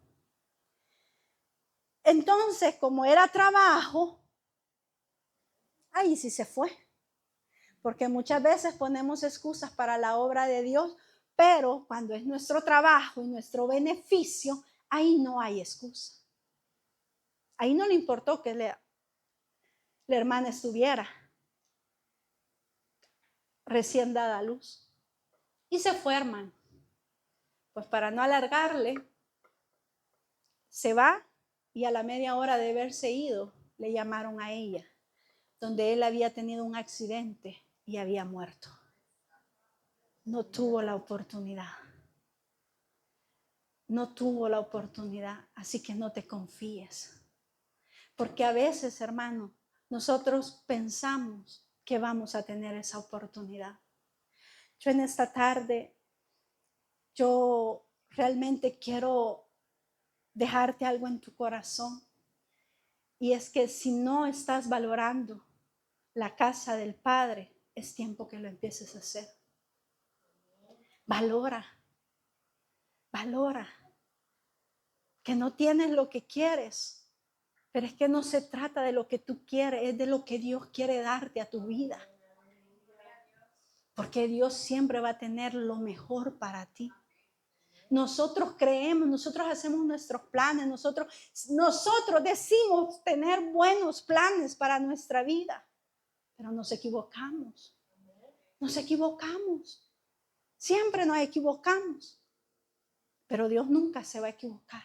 Entonces, como era trabajo, ahí sí se fue, porque muchas veces ponemos excusas para la obra de Dios, pero cuando es nuestro trabajo y nuestro beneficio, ahí no hay excusa. Ahí no le importó que la hermana estuviera recién dada a luz. Y se fue, hermano. Pues para no alargarle, se va y a la media hora de haberse ido, le llamaron a ella, donde él había tenido un accidente y había muerto. No tuvo la oportunidad. No tuvo la oportunidad, así que no te confíes. Porque a veces, hermano, nosotros pensamos que vamos a tener esa oportunidad. Yo en esta tarde, yo realmente quiero dejarte algo en tu corazón. Y es que si no estás valorando la casa del Padre, es tiempo que lo empieces a hacer. Valora. Que no tienes lo que quieres, pero es que no se trata de lo que tú quieres, es de lo que Dios quiere darte a tu vida. Porque Dios siempre va a tener lo mejor para ti. Nosotros creemos, nosotros hacemos nuestros planes, nosotros decimos tener buenos planes para nuestra vida, pero nos equivocamos. Siempre nos equivocamos, pero Dios nunca se va a equivocar.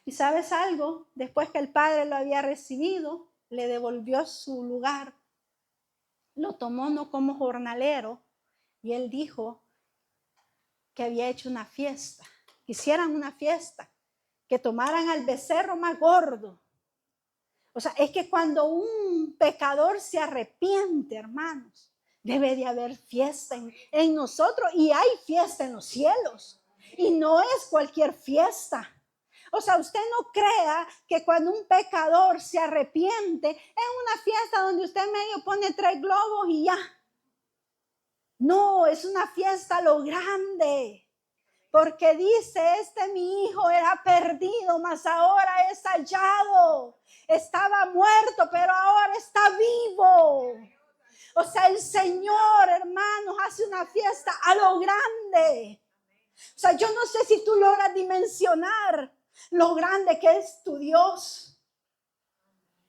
¿Y sabes algo? Después que el padre lo había recibido, le devolvió su lugar, lo tomó no como jornalero, y él dijo que había hecho una fiesta, que hicieran una fiesta, que tomaran al becerro más gordo. O sea, es que cuando un pecador se arrepiente, hermanos, debe de haber fiesta en nosotros, y hay fiesta en los cielos, y no es cualquier fiesta. O sea, usted no crea que cuando un pecador se arrepiente es una fiesta donde usted medio pone 3 globos y ya. No, es una fiesta a lo grande. Porque dice, mi hijo era perdido, mas ahora es hallado. Estaba muerto, pero ahora está vivo. O sea, el Señor, hermanos, hace una fiesta a lo grande. O sea, yo no sé si tú logras dimensionar lo grande que es tu Dios.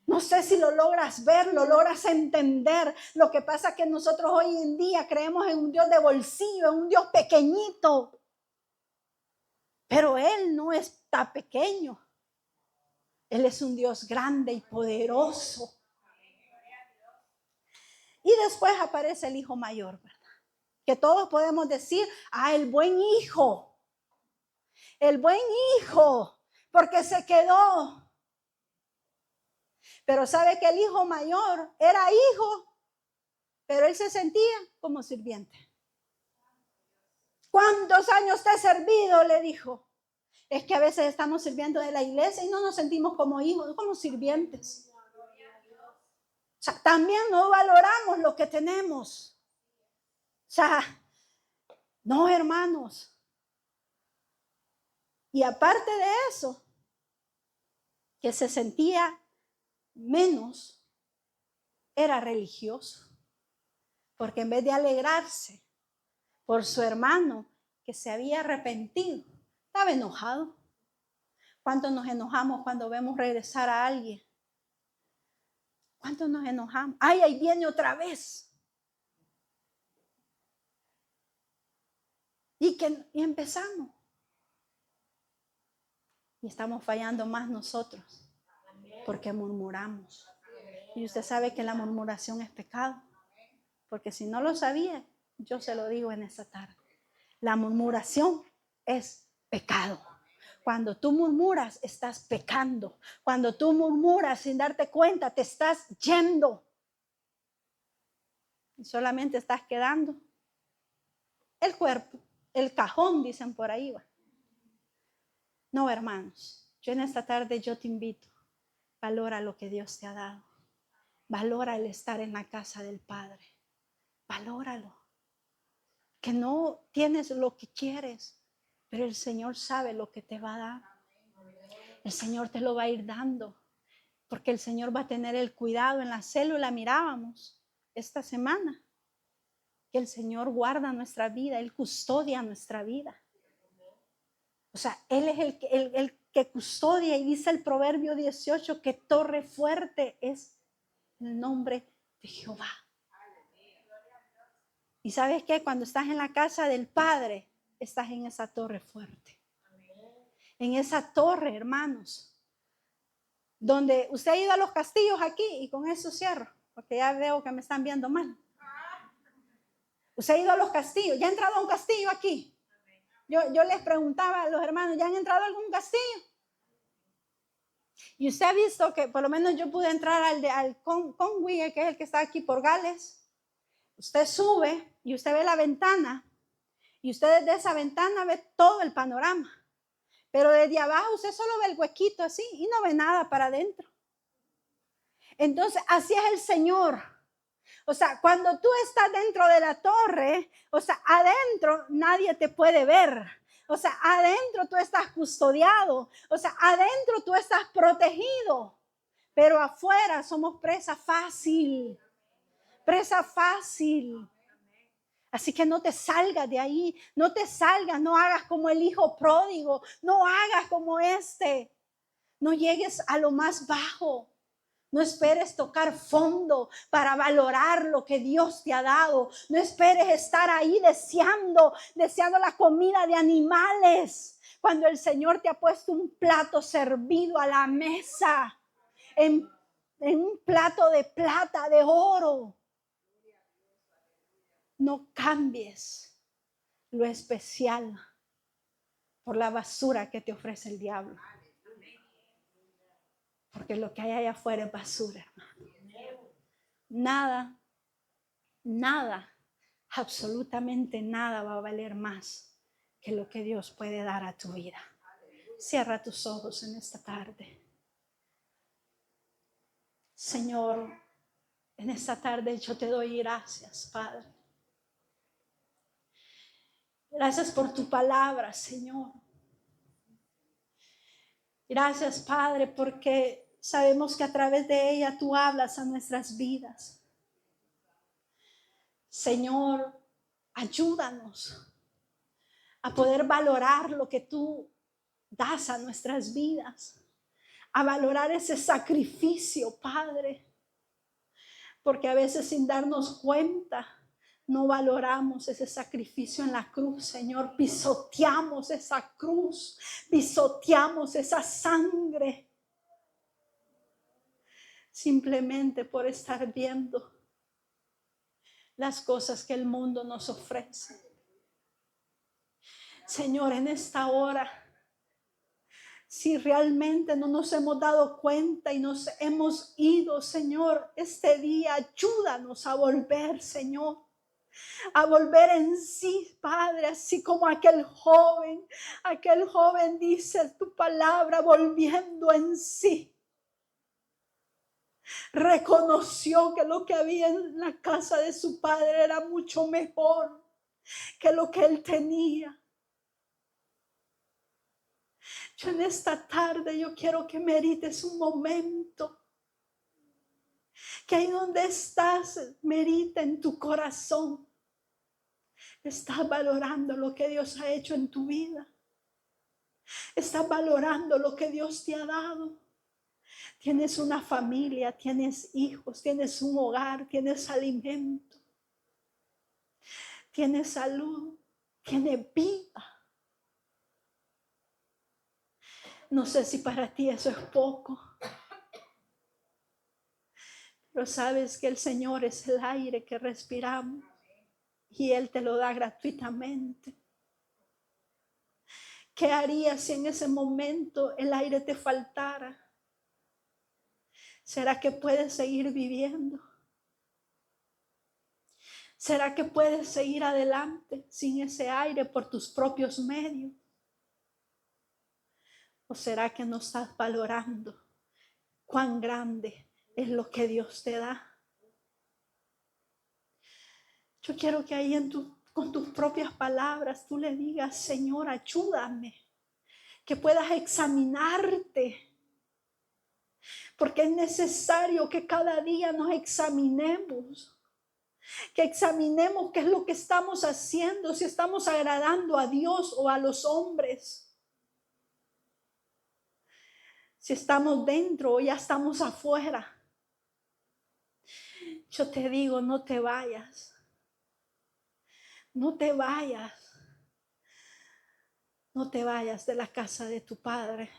No sé si lo logras ver, lo logras entender. Lo que pasa es que nosotros hoy en día creemos en un Dios de bolsillo, en un Dios pequeñito. Pero Él no está pequeño. Él es un Dios grande y poderoso. Y después aparece el hijo mayor, ¿verdad? Que todos podemos decir, el buen hijo. El buen hijo, porque se quedó Pero sabe que el hijo mayor era hijo, pero él se sentía como sirviente. ¿Cuántos años te he servido? Le dijo. Es que a veces estamos sirviendo de la iglesia y no nos sentimos como hijos, como sirvientes. O sea, también no valoramos lo que tenemos. O sea, no, hermanos. Y aparte de eso, que se sentía menos, era religioso. Porque en vez de alegrarse por su hermano que se había arrepentido, estaba enojado. ¿Cuántos nos enojamos cuando vemos regresar a alguien? ¿Cuántos nos enojamos? ¡Ay, ahí viene otra vez! Y empezamos. Y estamos fallando más nosotros porque murmuramos. Y usted sabe que la murmuración es pecado. Porque si no lo sabía, yo se lo digo en esta tarde. La murmuración es pecado. Cuando tú murmuras, estás pecando. Cuando tú murmuras sin darte cuenta, te estás yendo. Y solamente estás quedando el cuerpo, el cajón, dicen por ahí. Va. No, hermanos, yo en esta tarde yo te invito. Valora lo que Dios te ha dado. Valora el estar en la casa del Padre. Valóralo. Que no tienes lo que quieres, pero el Señor sabe lo que te va a dar. El Señor te lo va a ir dando, porque el Señor va a tener el cuidado. En la célula mirábamos esta semana que el Señor guarda nuestra vida, Él custodia nuestra vida. O sea, Él es el que custodia, y dice el Proverbio 18 que torre fuerte es el nombre de Jehová. Y sabes qué, cuando estás en la casa del Padre, estás en esa torre fuerte. En esa torre, hermanos, donde usted ha ido a los castillos aquí, y con eso cierro, porque ya veo que me están viendo mal. Usted ha ido a los castillos, ¿ya ha entrado a un castillo aquí? Yo les preguntaba a los hermanos, ¿ya han entrado a algún castillo? Y usted ha visto que por lo menos yo pude entrar al Conway, que es el que está aquí por Gales. Usted sube y usted ve la ventana, y usted desde esa ventana ve todo el panorama. Pero desde abajo usted solo ve el huequito así y no ve nada para adentro. Entonces, así es el Señor. O sea, cuando tú estás dentro de la torre, o sea, adentro nadie te puede ver. O sea, adentro tú estás custodiado. O sea, adentro tú estás protegido. Pero afuera somos presa fácil. Presa fácil. Así que no te salgas de ahí, no te salgas, no hagas como el hijo pródigo, no hagas como no llegues a lo más bajo, no esperes tocar fondo para valorar lo que Dios te ha dado, no esperes estar ahí deseando la comida de animales, cuando el Señor te ha puesto un plato servido a la mesa, en un plato de plata, de oro. No cambies lo especial por la basura que te ofrece el diablo. Porque lo que hay allá afuera es basura, hermano. Nada, absolutamente nada va a valer más que lo que Dios puede dar a tu vida. Cierra tus ojos en esta tarde. Señor, en esta tarde yo te doy gracias, Padre. Gracias por tu palabra, Señor. Gracias, Padre, porque sabemos que a través de ella tú hablas a nuestras vidas. Señor, ayúdanos a poder valorar lo que tú das a nuestras vidas, a valorar ese sacrificio, Padre, porque a veces sin darnos cuenta no valoramos ese sacrificio en la cruz, Señor. Pisoteamos esa cruz, pisoteamos esa sangre, simplemente por estar viendo las cosas que el mundo nos ofrece. Señor, en esta hora Si realmente no nos hemos dado cuenta y nos hemos ido, Señor, este día ayúdanos a volver, Señor, a volver en sí, Padre, así como aquel joven dice tu palabra, volviendo en sí. Reconoció que lo que había en la casa de su padre era mucho mejor que lo que él tenía. Yo en esta tarde yo quiero que medites un momento, que ahí donde estás, medita en tu corazón. Estás valorando lo que Dios ha hecho en tu vida. Estás valorando lo que Dios te ha dado. Tienes una familia, tienes hijos, tienes un hogar, tienes alimento, tienes salud, tienes vida. No sé si para ti eso es poco, pero sabes que el Señor es el aire que respiramos y Él te lo da gratuitamente. ¿Qué harías si en ese momento el aire te faltara? ¿Será que puedes seguir viviendo? ¿Será que puedes seguir adelante sin ese aire por tus propios medios? ¿O será que no estás valorando cuán grande es lo que Dios te da? Yo quiero que ahí con tus propias palabras tú le digas, Señor, ayúdame, que puedas examinarte, porque es necesario que cada día nos examinemos, que examinemos qué es lo que estamos haciendo, si estamos agradando a Dios o a los hombres, si estamos dentro o ya estamos afuera. Yo te digo, no te vayas, no te vayas, no te vayas de la casa de tu Padre,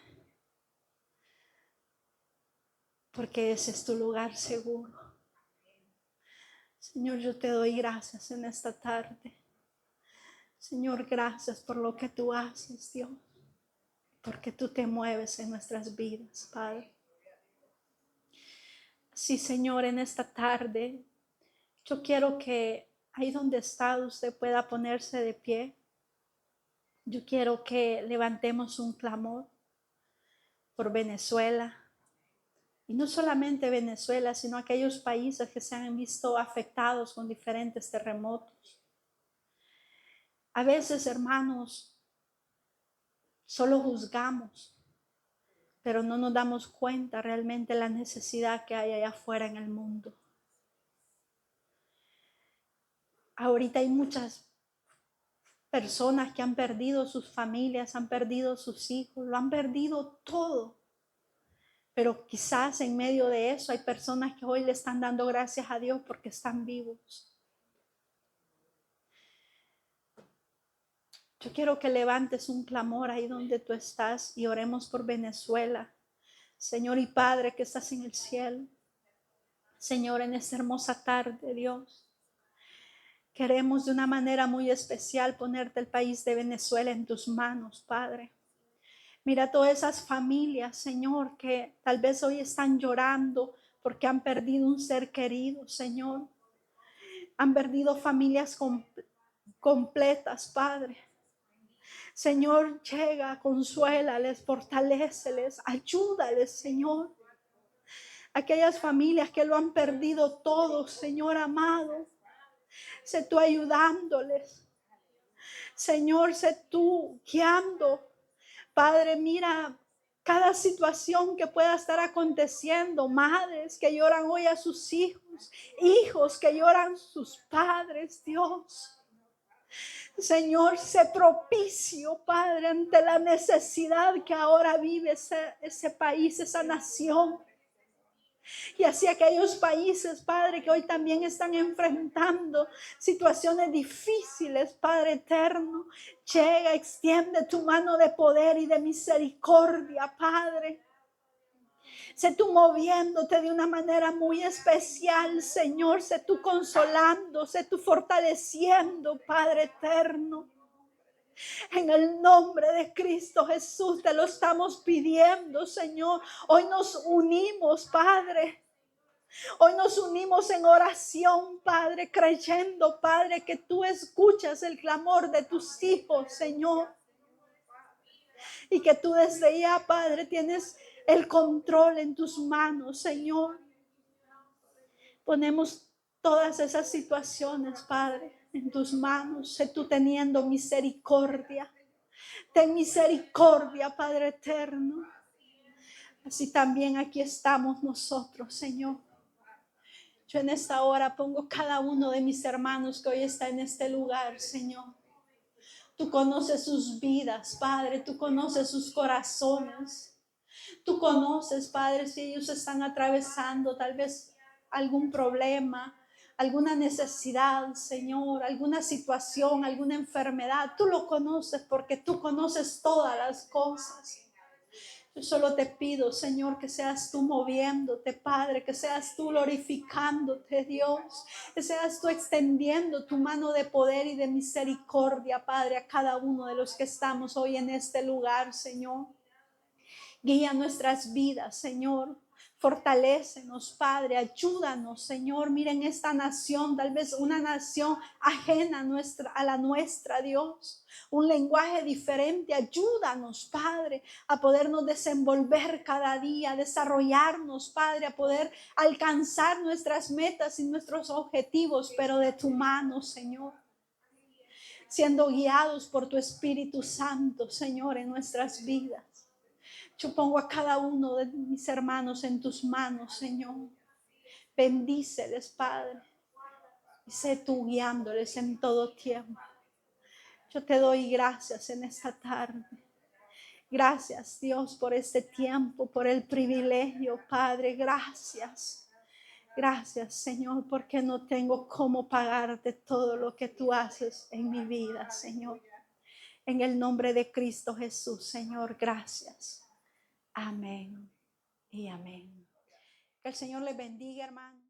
porque ese es tu lugar seguro. Señor, yo te doy gracias en esta tarde. Señor, gracias por lo que tú haces, Dios, porque tú te mueves en nuestras vidas, Padre. Sí, Señor, en esta tarde, yo quiero que ahí donde está usted pueda ponerse de pie. Yo quiero que levantemos un clamor por Venezuela. Y no solamente Venezuela, sino aquellos países que se han visto afectados con diferentes terremotos. A veces, hermanos, solo juzgamos, pero no nos damos cuenta realmente la necesidad que hay allá afuera en el mundo. Ahorita hay muchas personas que han perdido sus familias, han perdido sus hijos, lo han perdido todo. Pero quizás en medio de eso hay personas que hoy le están dando gracias a Dios porque están vivos. Yo quiero que levantes un clamor ahí donde tú estás y oremos por Venezuela. Señor y Padre que estás en el cielo. Señor, en esta hermosa tarde, Dios, queremos de una manera muy especial ponerte el país de Venezuela en tus manos, Padre. Mira todas esas familias, Señor, que tal vez hoy están llorando porque han perdido un ser querido, Señor. Han perdido familias completas, Padre. Señor, llega, consuélales, fortaléceles, ayúdales, Señor. Aquellas familias que lo han perdido todo, Señor amado, sé tú ayudándoles. Señor, sé tú guiando. Padre, mira cada situación que pueda estar aconteciendo. Madres que lloran hoy a sus hijos, hijos que lloran a sus padres, Dios. Señor, sé propicio, Padre, ante la necesidad que ahora vive ese país, esa nación. Y así aquellos países, Padre, que hoy también están enfrentando situaciones difíciles, Padre eterno. Llega, extiende tu mano de poder y de misericordia, Padre. Sé tú moviéndote de una manera muy especial, Señor. Sé tú consolando, sé tú fortaleciendo, Padre eterno. En el nombre de Cristo Jesús te lo estamos pidiendo, Señor. Hoy nos unimos, Padre. Hoy nos unimos en oración, Padre, creyendo, Padre, que tú escuchas el clamor de tus hijos, Señor. Y que tú desde ya, Padre, tienes el control en tus manos, Señor. Ponemos todas esas situaciones, Padre, en tus manos. Sé tú teniendo misericordia. Ten misericordia, Padre eterno. Así también aquí estamos nosotros, Señor. Yo en esta hora pongo cada uno de mis hermanos que hoy está en este lugar, Señor. Tú conoces sus vidas, Padre. Tú conoces sus corazones. Tú conoces, Padre, si ellos están atravesando tal vez algún problema, alguna necesidad, Señor, alguna situación, alguna enfermedad. Tú lo conoces porque tú conoces todas las cosas. Yo solo te pido, Señor, que seas tú moviéndote, Padre, que seas tú glorificándote, Dios, que seas tú extendiendo tu mano de poder y de misericordia, Padre, a cada uno de los que estamos hoy en este lugar, Señor. Guía nuestras vidas, Señor. Fortalécenos, Padre. Ayúdanos, Señor. Miren esta nación, tal vez una nación ajena a la nuestra, Dios. Un lenguaje diferente. Ayúdanos, Padre, a podernos desenvolver cada día, a desarrollarnos, Padre, a poder alcanzar nuestras metas y nuestros objetivos, pero de tu mano, Señor. Siendo guiados por tu Espíritu Santo, Señor, en nuestras vidas. Yo pongo a cada uno de mis hermanos en tus manos, Señor. Bendíceles, Padre. Y sé tú guiándoles en todo tiempo. Yo te doy gracias en esta tarde. Gracias, Dios, por este tiempo, por el privilegio, Padre. Gracias. Gracias, Señor, porque no tengo cómo pagarte todo lo que tú haces en mi vida, Señor. En el nombre de Cristo Jesús, Señor, gracias. Amén y amén. Que el Señor les bendiga, hermano.